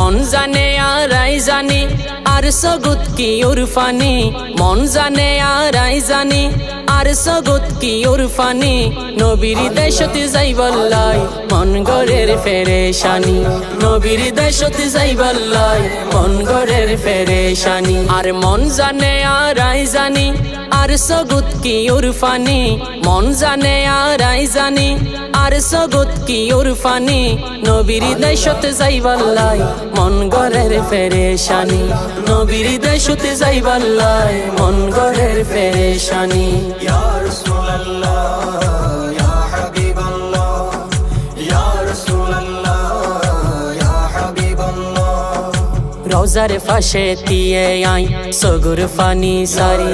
মন জানে আর আই জানি আর সগুত কি উরফানি মন জানে আর আই জানি আর সগুত কি উরফানি নবীর দেশতে যাইবাল্লাই মন গরের ফেরেশানি নবীর দেশতে যাইবাল্লাই মন গরের ফেরেশানি আর মন জানে আর আই জানি আর সগুত কি উরফানি মন জানে আর আই জানি আর সগুত কি উরফানি নবীর দেশতে যাইবাল্লাই মন গরের ফেরেশানি নবীর দেশতে যাইবাল্লাই মন গরের ফেরেশানি ইয়া রাসূলুল্লাহ ইয়া হাবিবাল্লাহ ইয়া রাসূলুল্লাহ ইয়া হাবিবাল্লাহ রওজার পাশে দিয়ে আই সগুর ফানি সারি